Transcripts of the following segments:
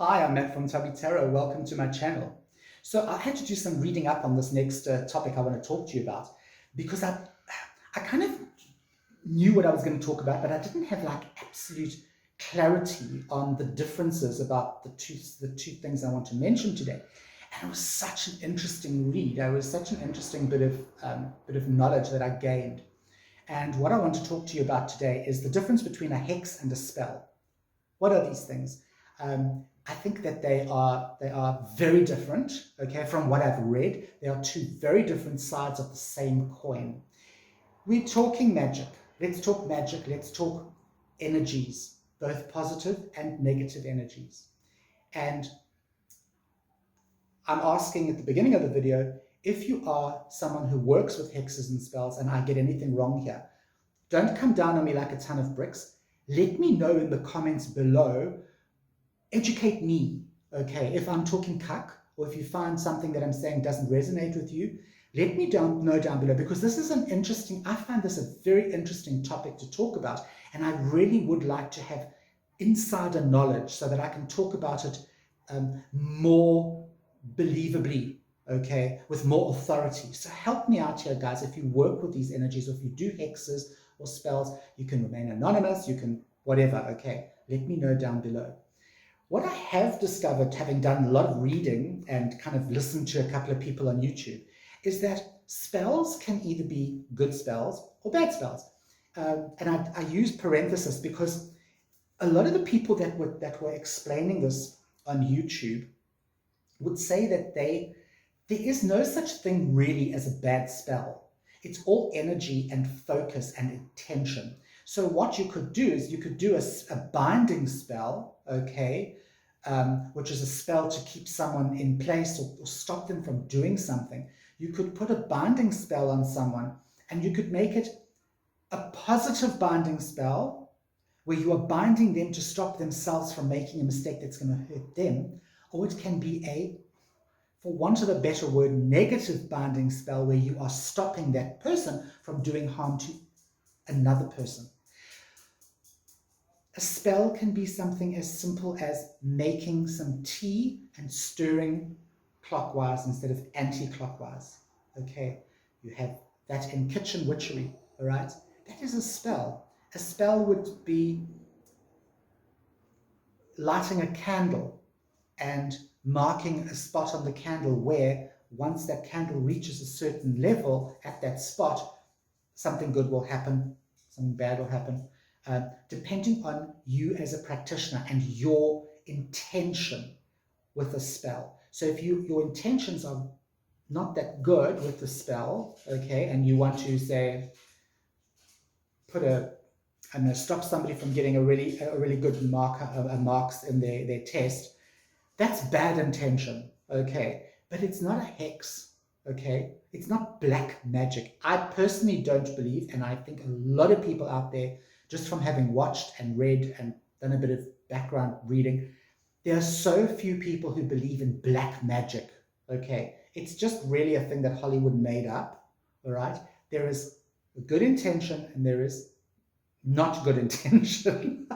Hi, I'm Matt from Tubby Tarot. Welcome to my channel. So I had to do some reading up on this next topic I want to talk to you about because I kind of knew what I was going to talk about, but I didn't have like absolute clarity on the differences about the two things I want to mention today. And it was such an interesting read. It was such an interesting bit of knowledge that I gained. And what I want to talk to you about today is the difference between a hex and a spell. What are these things? I think that they are very different, okay, from what I've read. They are two very different sides of the same coin. We're talking magic. Let's talk magic. Let's talk energies, both positive and negative energies. And I'm asking at the beginning of the video, if you are someone who works with hexes and spells and I get anything wrong here, don't come down on me like a ton of bricks. Let me know in the comments below. Educate me, okay? If I'm talking cuck, or if you find something that I'm saying doesn't resonate with you, let me know down below, because this is I find this a very interesting topic to talk about, and I really would like to have insider knowledge so that I can talk about it more believably, okay, with more authority. So help me out here, guys. If you work with these energies, or if you do hexes or spells, you can remain anonymous, you can whatever, okay? Let me know down below. What I have discovered, having done a lot of reading and kind of listened to a couple of people on YouTube, is that spells can either be good spells or bad spells. And I use parenthesis because a lot of the people that were explaining this on YouTube would say that there is no such thing really as a bad spell. It's all energy and focus and intention. So what you could do is you could do a binding spell, okay, which is a spell to keep someone in place or stop them from doing something. You could put a binding spell on someone and you could make it a positive binding spell where you are binding them to stop themselves from making a mistake that's going to hurt them, or it can be for want of a better word, negative binding spell where you are stopping that person from doing harm to another person. A spell can be something as simple as making some tea and stirring clockwise instead of anti-clockwise. Okay, you have that in kitchen witchery, all right? That is a spell. A spell would be lighting a candle and marking a spot on the candle where once that candle reaches a certain level at that spot, something good will happen, something bad will happen, depending on you as a practitioner and your intention with the spell. So if your intentions are not that good with the spell, okay, and you want to say, stop somebody from getting a really good marks in their test, that's bad intention, okay? But it's not a hex, okay? It's not black magic. I personally don't believe, and I think a lot of people out there, just from having watched and read and done a bit of background reading, there are so few people who believe in black magic, okay? It's just really a thing that Hollywood made up, all right? There is a good intention and there is not good intention,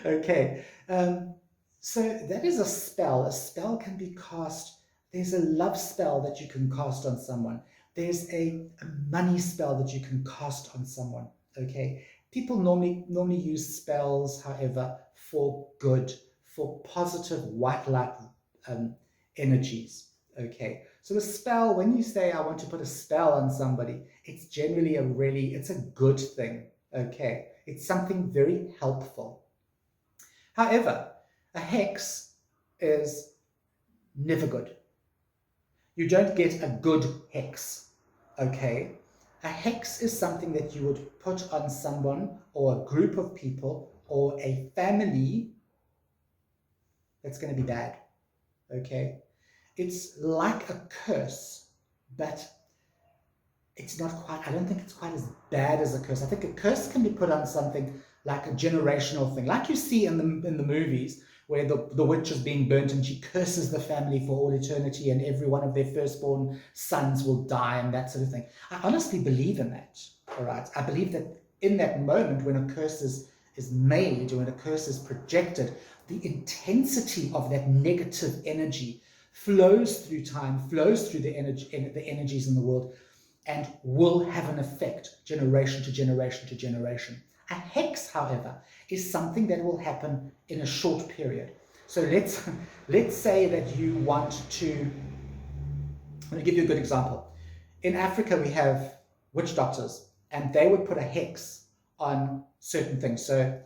okay? So that is a spell. A spell can be cast. There's a love spell that you can cast on someone. There's a money spell that you can cast on someone, okay? People normally use spells, however, for good, for positive white light energies, okay? So a spell, when you say, I want to put a spell on somebody, it's generally it's a good thing, okay? It's something very helpful. However, a hex is never good. You don't get a good hex, okay? A hex is something that you would put on someone or a group of people or a family that's going to be bad, okay? It's like a curse, but it's not quite, I don't think it's quite as bad as a curse. I think a curse can be put on something like a generational thing, like you see in the movies where the witch is being burnt and she curses the family for all eternity and every one of their firstborn sons will die and that sort of thing. I honestly believe in that, all right? I believe that in that moment when a curse is is made, or when a curse is projected, the intensity of that negative energy flows through time, flows through the energies in the world, and will have an effect generation to generation to generation. A hex, however, is something that will happen in a short period. So let's say that you want to, I'm going to give you a good example. In Africa, we have witch doctors, and they would put a hex on certain things. So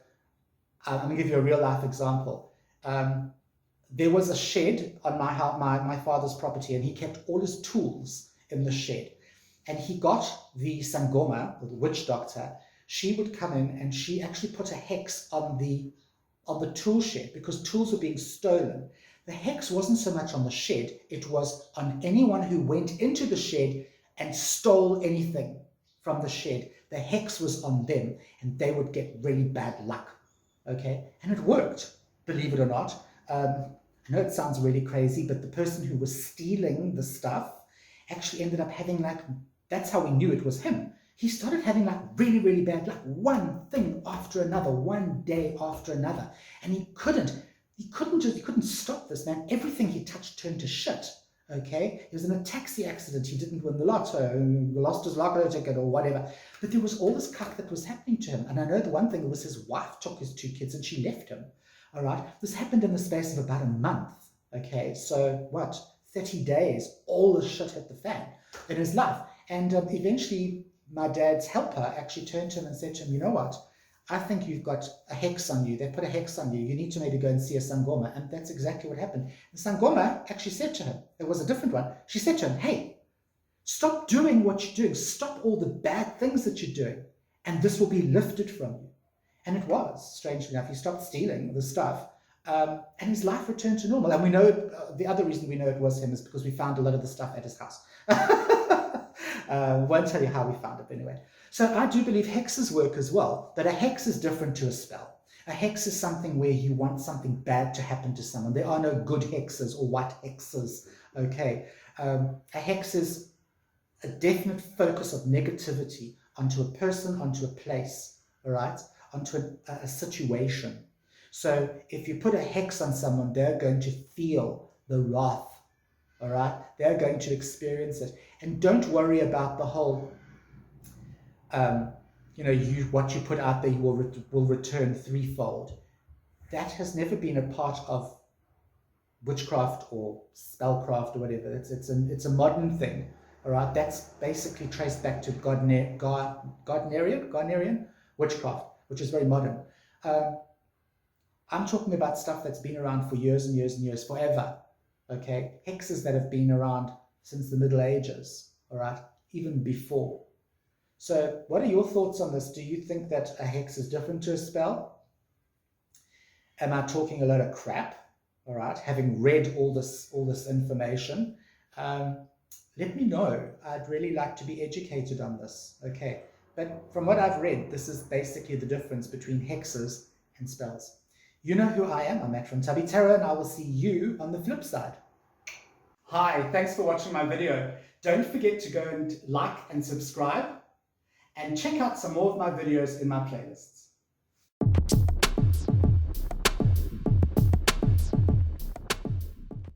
I'm going to give you a real life example. There was a shed on my father's property, and he kept all his tools in the shed. And he got the Sangoma, the witch doctor. She would come in, and she actually put a hex on the tool shed because tools were being stolen. The hex wasn't so much on the shed, it was on anyone who went into the shed and stole anything from the shed. The hex was on them, and they would get really bad luck. Okay, and it worked, believe it or not. I know it sounds really crazy, but the person who was stealing the stuff actually ended up having that's how we knew it was him. He started having really, really bad luck, one thing after another, one day after another. And he couldn't stop this, man. Everything he touched turned to shit. Okay, he was in a taxi accident. He didn't win the lotto, lost his lotto ticket or whatever. But there was all this cuck that was happening to him. And I know the one thing was his wife took his 2 kids and she left him. All right, this happened in the space of about a month. Okay, so 30 days, all the shit hit the fan in his life. And eventually, my dad's helper actually turned to him and said to him, you know what? I think you've got a hex on you. They put a hex on you. You need to maybe go and see a Sangoma. And that's exactly what happened. The Sangoma actually said to him, it was a different one. She said to him, hey, stop doing what you're doing. Stop all the bad things that you're doing. And this will be lifted from you. And it was, strangely enough. He stopped stealing the stuff. And his life returned to normal. And we know, the other reason we know it was him is because we found a lot of the stuff at his house. Won't tell you how we found it, but anyway. So I do believe hexes work as well, but a hex is different to a spell. A hex is something where you want something bad to happen to someone. There are no good hexes or white hexes, okay? A hex is a definite focus of negativity onto a person, onto a place, all right? Onto a situation. So if you put a hex on someone, they're going to feel the wrath, all right? They're going to experience it. And don't worry about the whole, what you put out there will return threefold. That has never been a part of witchcraft or spellcraft or whatever. It's a modern thing, all right? That's basically traced back to Gardnerian witchcraft, which is very modern. I'm talking about stuff that's been around for years and years and years, forever, okay? Hexes that have been around since the Middle Ages, all right? Even before. So what are your thoughts on this? Do you think that a hex is different to a spell? Am I talking a lot of crap, all right? Having read all this information, let me know. I'd really like to be educated on this, okay? But from what I've read, this is basically the difference between hexes and spells. You know who I am. I'm Matt from Tubby Tarot, and I will see you on the flip side. Hi, thanks for watching my video. Don't forget to go and like and subscribe, and check out some more of my videos in my playlists.